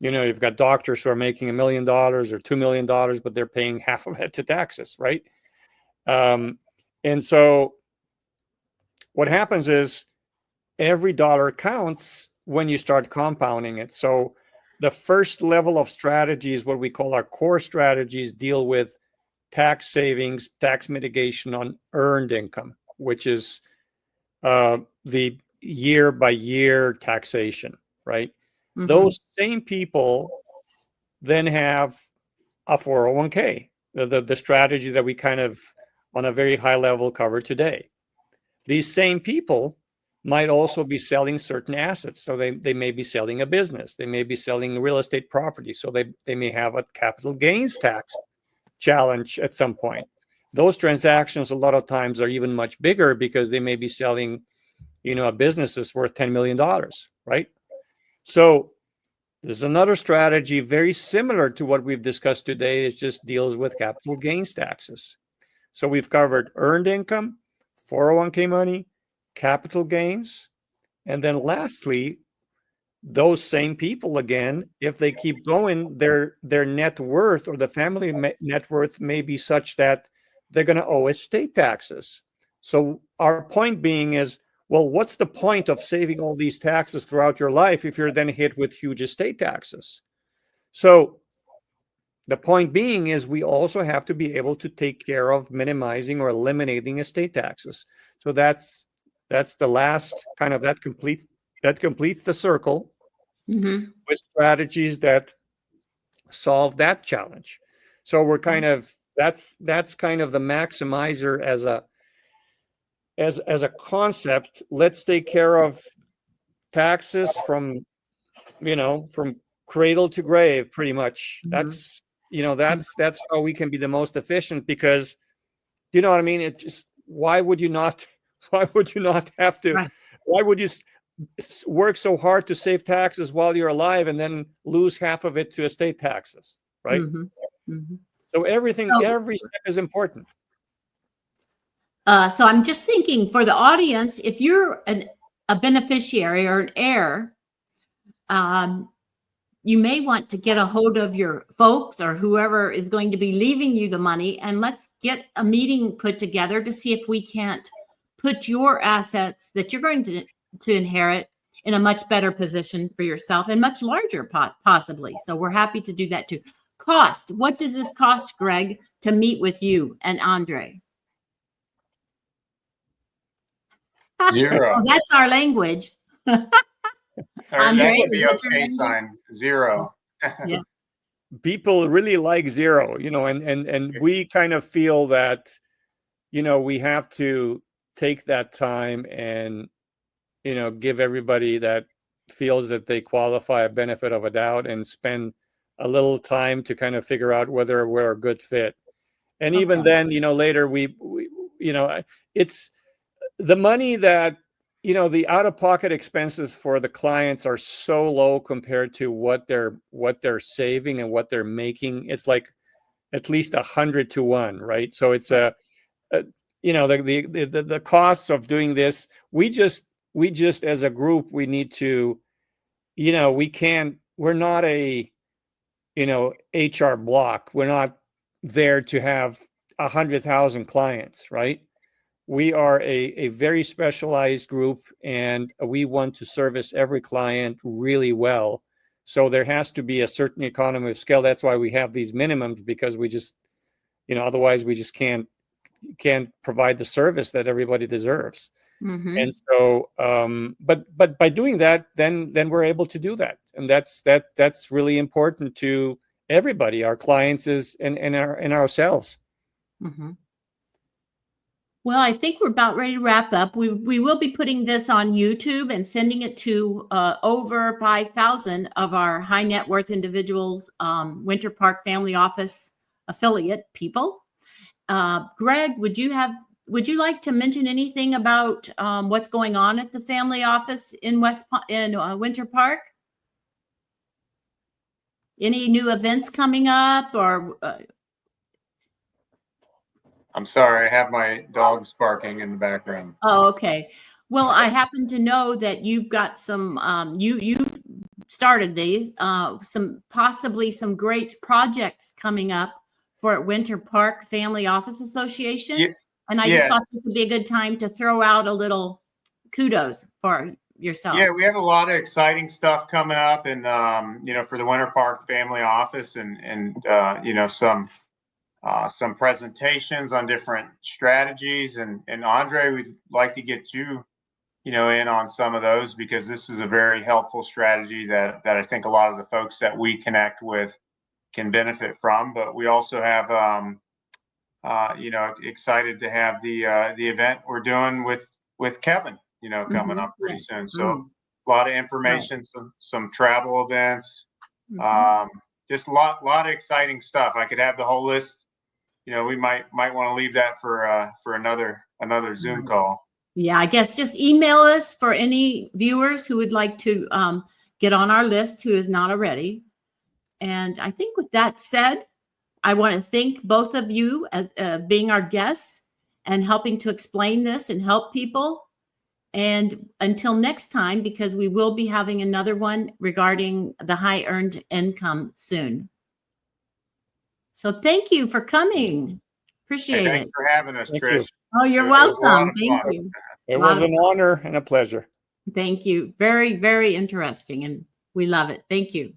You've got doctors who are making $1 million or $2 million, but they're paying half of it to taxes, right? And so what happens is every dollar counts when you start compounding it. So the first level of strategies, what we call our core strategies, deal with tax savings, tax mitigation on earned income, which is the year by year taxation, right? Mm-hmm. Those same people then have a 401k, the strategy that we kind of on a very high level cover today. These same people might also be selling certain assets. So they may be selling a business. They may be selling real estate property. So they may have a capital gains tax challenge at some point. Those transactions a lot of times are even much bigger because they may be selling, a business that's worth $10 million, right? So there's another strategy very similar to what we've discussed today. It just deals with capital gains taxes. So we've covered earned income, 401k money, capital gains, and then lastly, those same people again, if they keep going, their net worth or the family net worth may be such that they're going to owe estate taxes. So our point being is, well, what's the point of saving all these taxes throughout your life if you're then hit with huge estate taxes? So the point being is we also have to be able to take care of minimizing or eliminating estate taxes. So that's the last kind of that completes the circle, mm-hmm. with strategies that solve that challenge. So we're kind of that's kind of the maximizer as a concept. Let's take care of taxes from cradle to grave, pretty much. Mm-hmm. That's how we can be the most efficient, because you know what I mean? It just, why would you not have to, right. Why would you work so hard to save taxes while you're alive and then lose half of it to estate taxes, right? Mm-hmm. Mm-hmm. So every step is important. So I'm just thinking for the audience, if you're a beneficiary or an heir, you may want to get a hold of your folks or whoever is going to be leaving you the money, and let's get a meeting put together to see if we can't put your assets that you're going to inherit in a much better position for yourself, and much larger possibly. So we're happy to do that too. Cost. What does this cost, Greg, to meet with you and Andre? Zero. Well, that's our language. Andre, that would be okay sign. Zero. Yeah. People really like zero, and we kind of feel that, we have to take that time and, give everybody that feels that they qualify a benefit of a doubt and spend a little time to kind of figure out whether we're a good fit. And okay. Even then, later we it's the money that, the out-of-pocket expenses for the clients are so low compared to what they're saving and what they're making. It's like at least 100 to 1, right? So it's the costs of doing this. We just as a group, we need to, we're not a, HR block. We're not there to have 100,000 clients, right? We are a very specialized group, and we want to service every client really well. So there has to be a certain economy of scale. That's why we have these minimums, because we just, otherwise we just can't provide the service that everybody deserves. Mm-hmm. And so, but by doing that, then we're able to do that, and that's really important to everybody, our clients and ourselves. Mm-hmm. Well, I think we're about ready to wrap up. We will be putting this on YouTube and sending it to over 5,000 of our high net worth individuals, Winter Park Family Office affiliate people. Greg, would you like to mention anything about what's going on at the family office in Winter Park? Any new events coming up, or? I'm sorry, I have my dogs barking in the background. Oh, okay. Well, I happen to know that you've got some, you started these, possibly some great projects coming up for Winter Park Family Office Association. Yeah, And I just thought this would be a good time to throw out a little kudos for yourself. Yeah, we have a lot of exciting stuff coming up, and for the Winter Park Family Office, and some presentations on different strategies. And Andre, we'd like to get you, in on some of those, because this is a very helpful strategy that I think a lot of the folks that we connect with can benefit from. But we also have, excited to have the event we're doing with Kevin, coming up pretty soon. So a lot of information, some travel events, just a lot of exciting stuff. I could have the whole list. We might want to leave that for another Zoom call. Yeah, I guess just email us for any viewers who would like to get on our list, who is not already. And I think with that said, I want to thank both of you as being our guests and helping to explain this and help people. And until next time, because we will be having another one regarding the high earned income soon. So thank you for coming. Appreciate it. Thanks for having us, Thank Trish. you. Oh, you're welcome. Thank you. It was an honor and a pleasure. Thank you. Very, very interesting. And we love it. Thank you.